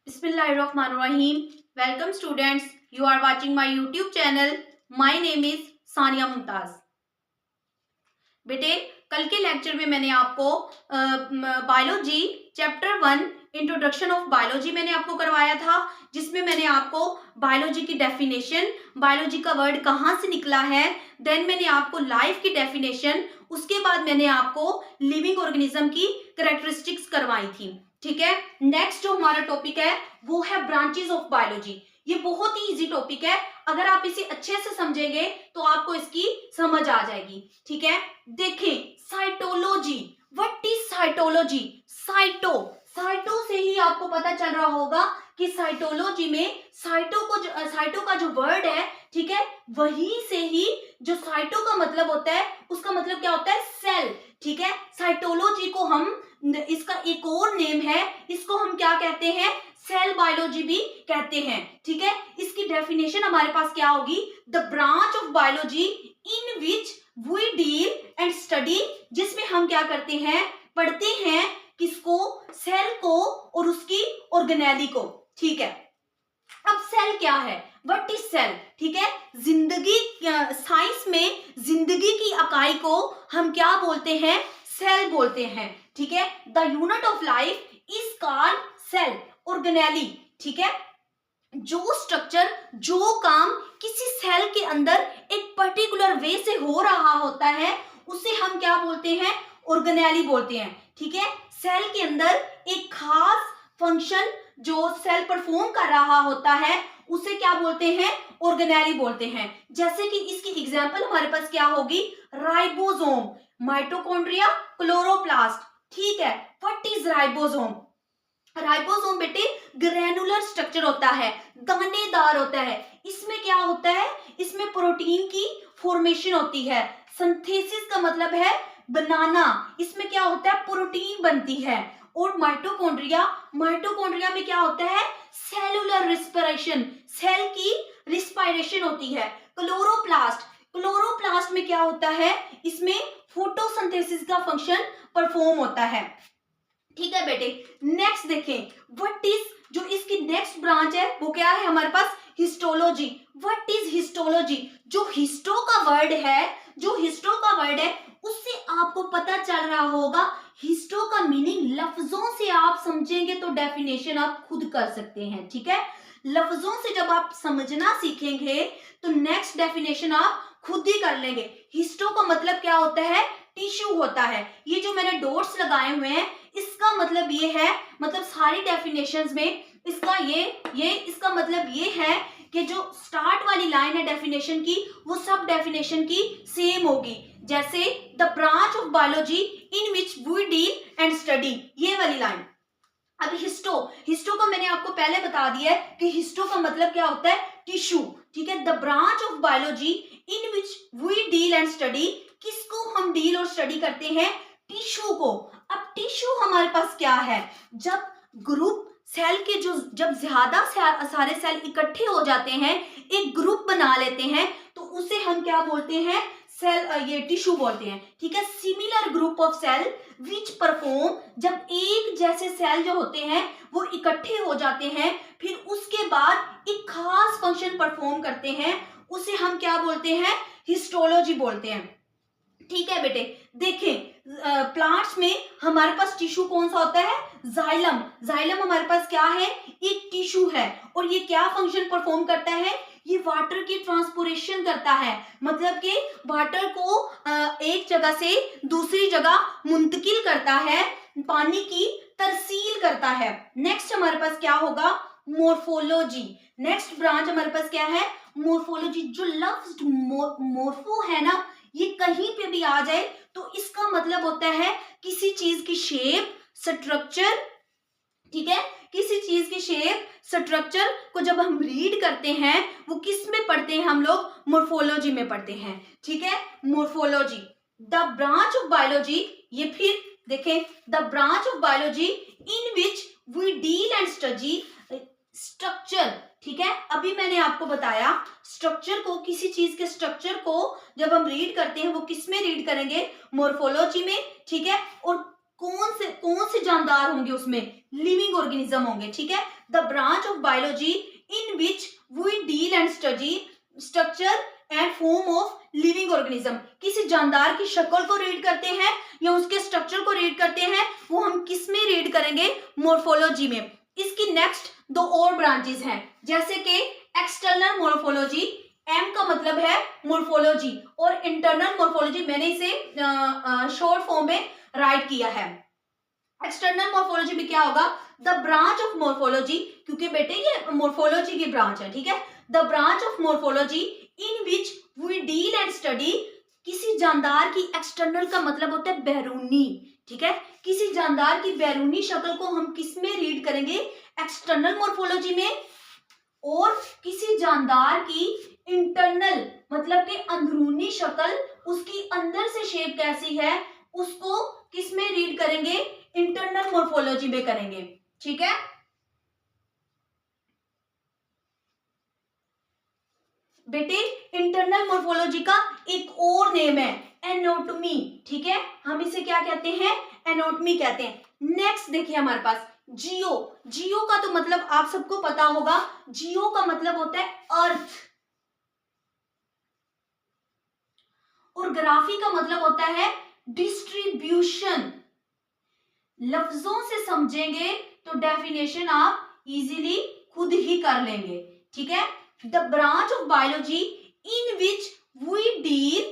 Bismillahirrahmanirrahim. Welcome students. You are watching my YouTube channel. My name is Sania Mumtaz. बेटे कल के lecture में मैंने आपको biology chapter 1 introduction of biology मैंने आपको करवाया था, जिसमें मैंने आपको बायोलॉजी की डेफिनेशन, बायोलॉजी का वर्ड कहाँ से निकला है, देन मैंने आपको लाइफ की डेफिनेशन, उसके बाद मैंने आपको लिविंग ऑर्गेनिज्म की कैरेक्टरिस्टिक्स करवाई थी. ठीक है. नेक्स्ट जो हमारा टॉपिक है वो है ब्रांचेस ऑफ बायोलॉजी. ये बहुत ही इजी टॉपिक है. अगर आप इसे अच्छे से समझेंगे तो आपको इसकी समझ आ जाएगी. ठीक है. देखें cytology. What is cytology? Cyto से ही आपको पता चल रहा होगा कि साइटोलॉजी में साइटो का जो वर्ड है, ठीक है, वहीं से ही जो साइटो का मतलब होता है उसका मतलब क्या होता है? सेल. ठीक है. साइटोलॉजी को हम, इसका एक और नेम है, इसको हम क्या कहते हैं? सेल बायोलॉजी भी कहते हैं. ठीक है. इसकी डेफिनेशन हमारे पास क्या होगी? The branch of biology in which we deal and study, जिसमें हम क्या करते हैं? पढ़ते हैं किसको? सेल को और उसकी ऑर्गेनेली को. ठीक है. अब सेल क्या है? What is cell? ठीक है. जिंदगी, साइंस में जिंदगी की इकाई को हम क्या बोलते हैं? सेल बोलते हैं. ठीक है. The unit of life is called cell organelle. ठीक है. जो स्ट्रक्चर, जो काम किसी सेल के अंदर एक पर्टिकुलर वे से हो रहा होता है उसे हम क्या बोलते हैं? ऑर्गेनेली बोलते हैं. ठीक है. सेल के अंदर एक खास फंक्शन जो सेल परफॉर्म कर रहा होता है उसे क्या बोलते हैं? ऑर्गेनेली बोलते हैं. जैसे कि इसकी एग्जांपल हमारे पास क्या होगी? Ribosome, mitochondria, chloroplast. ठीक है. What is ribosome? राइबोसोम बेटे ग्रैनुलर स्ट्रक्चर होता है, दानेदार होता है. इसमें क्या होता है? इसमें प्रोटीन की फॉर्मेशन होती है. सिंथेसिस का मतलब है बनाना. इसमें क्या होता है? प्रोटीन बनती है. और माइटोकॉन्ड्रिया में क्या होता है? सेलुलर रिस्पिरेशन, सेल की रिस्पिरेशन होती है. क्लोरोप्लास्ट में क्या होता है? इसमें फोटोसिंथेसिस का फंक्शन परफॉर्म होता है. ठीक है बेटे. नेक्स्ट देखें, व्हाट इज, जो इसकी नेक्स्ट ब्रांच है वो क्या है हमारे पास? हिस्टोलॉजी. What is histology? जो हिस्टो का वर्ड है उससे आपको पता चल रहा होगा. हिस्टो का मीनिंग लफ्जों से आप समझेंगे तो डेफिनेशन आप खुद कर सकते हैं. ठीक है. लफ्जों से जब आप समझना सीखेंगे तो नेक्स्ट डेफिनेशन आप खुद ही कर लेंगे. हिस्टो का मतलब क्या होता है? टिश्यू होता है. ये जो मैंने डॉट्स लगाए हुए हैं इसका मतलब ये है, मतलब सारी डेफिनेशंस में इसका इसका मतलब ये है कि जो स्टार्ट वाली लाइन है डेफिनेशन की वो सब डेफिनेशन की सेम होगी. जैसे the branch of biology in which we deal and study, ये वाली लाइन. अब हिस्टो का मैंने आपको पहले बता दिया है कि हिस्टो का मतलब क्या होता है? टिश्यू. ठीक है. The branch of biology in which we deal and study, किसको हम डील और स्टडी करते हैं? टिश्यू को. अब टिश्यू हमारे पास क्या है? जब ग्रुप सेल के जब ज्यादा सारे सेल इकट्ठे हो जाते हैं, एक ग्रुप बना लेते हैं, तो उसे हम क्या बोलते हैं? सेल, ये टिश्यू बोलते हैं. ठीक है. Similar group of cell which perform, जब एक जैसे सेल जो होते हैं वो इकट्ठे हो जाते हैं फिर उसके बाद एक खास फंक्शन परफॉर्म करते हैं, उसे हम क्या बोलते हैं? हिस्टोलॉजी बोलते हैं. ठीक है बेटे. देखें प्लांट्स में हमारे पास टिश्यू कौन सा होता है? जाइलम हमारे पास क्या है? एक टिश्यू है. और ये क्या फंक्शन परफॉर्म करता है? ये वाटर की ट्रांसपोर्टेशन करता है, मतलब कि वाटर को एक जगह से दूसरी जगह मुंतकिल करता है, पानी की तरसील करता है. नेक्स्ट हमारे पास क्या होगा? मोर्फोलॉजी. नेक्स्ट ब्रांच हमारे पास क्या है? मोर्फोलॉजी. जो लफ्ज मोर्फो है ना, ये कहीं पे भी आ जाए तो इसका मतलब होता है किसी चीज की शेप, स्ट्रक्चर. ठीक है. किसी चीज की शेप, स्ट्रक्चर को जब हम रीड करते हैं वो किस में पढ़ते हैं हम लोग? मोर्फोलॉजी में पढ़ते हैं. ठीक है. Morphology. The branch of biology, ये फिर देखें, the branch of biology in which we deal and study structure. ठीक है. अभी मैंने आपको बताया स्ट्रक्चर को, किसी चीज के स्ट्रक्चर को जब हम रीड करते हैं वो किस में रीड करेंगे? मोर्फोलॉजी में. ठीक है. और कौन से जानदार होंगे, उसमें लिविंग ऑर्गेनिज्म होंगे, ठीक है। The branch of biology in which we deal and study structure and form of living organism, किसी जानदार की शक्ल को रीड करते हैं या उसके स्ट्रक्चर को रीड करते हैं, वो हम किस में रीड करेंगे, मॉर्फोलॉजी में। इसकी नेक्स्ट दो और ब्रांचेस हैं, जैसे कि एक्सटर्नल मॉर्फोलॉजी, एम का मतलब है मॉर्फोलॉजी, और इंटरनल मॉर्फोलॉजी, मैंने इसे शॉर्ट फॉर्म में राइट किया है। एक्सटर्नल मॉर्फोलॉजी में क्या होगा, द ब्रांच ऑफ मॉर्फोलॉजी, क्योंकि बेटे ये मॉर्फोलॉजी की ब्रांच है, ठीक है। The branch of morphology in which we deal and study, किसी जानदार की, एक्सटर्नल का मतलब होता है बैरूनी, ठीक है। किसी जानदार की बैरूनी शक्ल को हम किस में रीड करेंगे, एक्सटर्नल मॉर्फोलॉजी में। और किसी जानदार की इंटरनल मतलब कि अंदरूनी शक्ल, उसकी अंदर से शेप कैसी है, उसको किस में रीड करेंगे, इंटरनल मॉर्फोलॉजी में करेंगे, ठीक है। बेटे इंटरनल मॉर्फोलॉजी का एक और नेम है एनाटॉमी, ठीक है, हम इसे क्या कहते हैं, एनाटॉमी कहते हैं। नेक्स्ट देखिए हमारे पास जियो, जियो का तो मतलब आप सबको पता होगा, जियो का मतलब होता है अर्थ, और ग्राफी का मतलब होता है डिस्ट्रीब्यूशन। लफ्जों से समझेंगे तो डेफिनेशन आप इजीली खुद ही कर लेंगे, ठीक है। The branch of biology in which we deal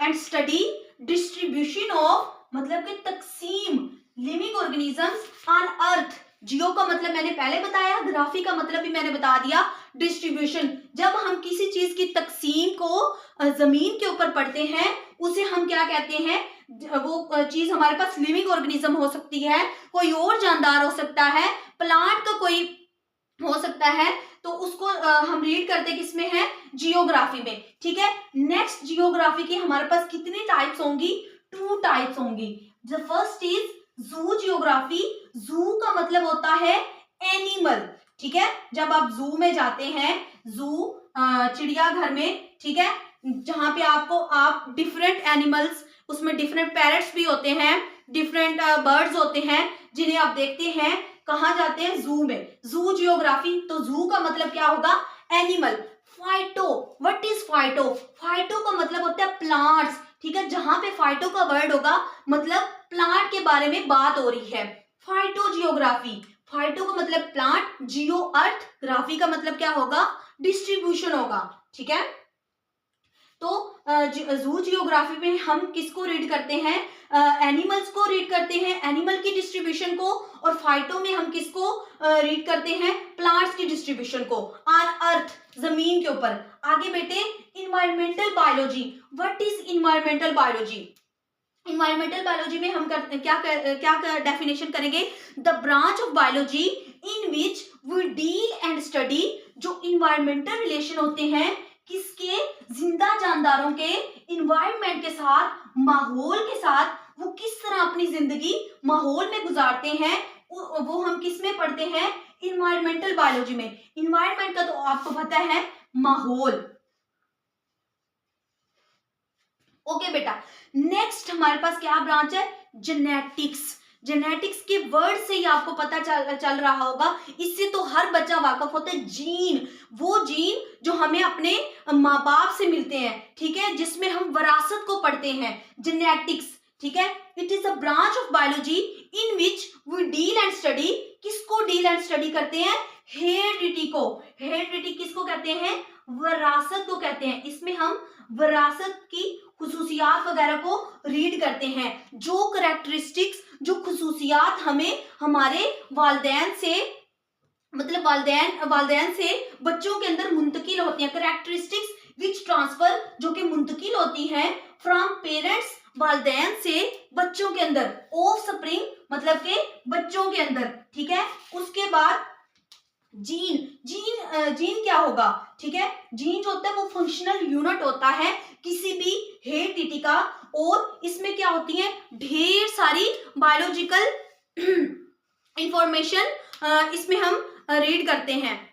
and study distribution of, मतलब कि तकसीम living organisms on earth. Geo का मतलब मैंने पहले बताया, ग्राफी का मतलब भी मैंने बता दिया, डिस्ट्रीब्यूशन। जब हम किसी चीज की तकसीम को जमीन के ऊपर पढ़ते हैं, उसे हम क्या कहते हैं, वो चीज हमारे पास लिविंग ऑर्गेनिज्म हो सकती है, कोई और जानदार हो सकता है, प्लांट का कोई हो सकता है, तो उसको हम रीड करते किसमें है, जियोग्राफी में, ठीक है। नेक्स्ट जियोग्राफी की हमारे पास कितनी टाइप्स होंगी, 2 टाइप्स होंगी। द फर्स्ट इज जू जियोग्राफी, जू का मतलब होता है एनिमल, ठीक है। जब आप जू में जाते हैं, जू चिड़ियाघर में, ठीक है, जहां पे आप डिफरेंट एनिमल्स, उसमें डिफरेंट पैरट्स भी होते हैं, डिफरेंट बर्ड्स होते हैं, जिन्हें आप देखते हैं, कहाँ जाते हैं, जू में। जू जियोग्राफी, तो जू का मतलब क्या होगा, animal. Phyto, what is phyto, phyto का मतलब होता है प्लांट्स, ठीक है। जहां पे फाइटो का वर्ड होगा मतलब प्लांट के बारे में बात हो रही है। फाइटो जियोग्राफी, फाइटो का मतलब प्लांट, जियो अर्थ, ग्राफी का मतलब क्या होगा, डिस्ट्रीब्यूशन होगा, ठीक है। तो जू जियोग्राफी में हम किसको रीड करते हैं, एनिमल्स को रीड करते हैं, एनिमल की डिस्ट्रीब्यूशन को, और फाइटो में हम किसको रीड करते हैं, प्लांट्स की डिस्ट्रीब्यूशन को ऑन अर्थ, जमीन के ऊपर। आगे बेटे environmental biology, what is environmental biology, environmental biology में हम क्या डेफिनेशन करेंगे, the branch of biology in which we deal and study, जो इन्वायरमेंटल रिलेशन होते हैं किसके, जिंदा जानदारों के, इन्वायरमेंट के साथ, माहौल के साथ, वो किस तरह अपनी जिंदगी माहौल में गुजारते हैं, वो हम किस में पढ़ते हैं, इन्वायरमेंटल बायोलॉजी में। इन्वायरमेंट का तो आपको पता है माहौल, ओके बेटा। नेक्स्ट हमारे पास क्या ब्रांच है, जेनेटिक्स। जेनेटिक्स के वर्ड से ही आपको पता चल रहा होगा, इससे तो हर बच्चा वाकफ होता है। जीन, वो जीन जो हमें अपने माँ बाप से मिलते हैं, ठीक है, जिसमें हम विरासत को पढ़ते हैं, जेनेटिक्स, ठीक है। It is a branch of biology in which we deal and study, किसको डील एंड स्टडी करते हैं, हेरिडिटी को। हेरिडिटी किसको कहते हैं, विरासत को कहते हैं। इसमें हम विरासत की खुसूसियात वगैरह को रीड करते हैं, जो करेक्टरिस्टिक्स, जो खुसूसियात हमें हमारे वालिदैन से, मतलब वालिदैन से बच्चों के अंदर मुंतकिल होती हैं, करेक्टरिस्टिक्स विच ट्रांसफर, जो कि मुंतकिल होती हैं फ्रॉम पेरेंट्स, वालिदैन से बच्चों के अंदर, ऑफस्प्रिंग मतलब के बच्चों के अंदर, ठीक है। उसके बाद जीन क्या होगा, ठीक है, जीन जो होता है वो फंक्शनल यूनिट होता है किसी भी हेरिडिटी का, और इसमें क्या होती है, ढेर सारी बायोलॉजिकल इंफॉर्मेशन इसमें हम रीड करते हैं।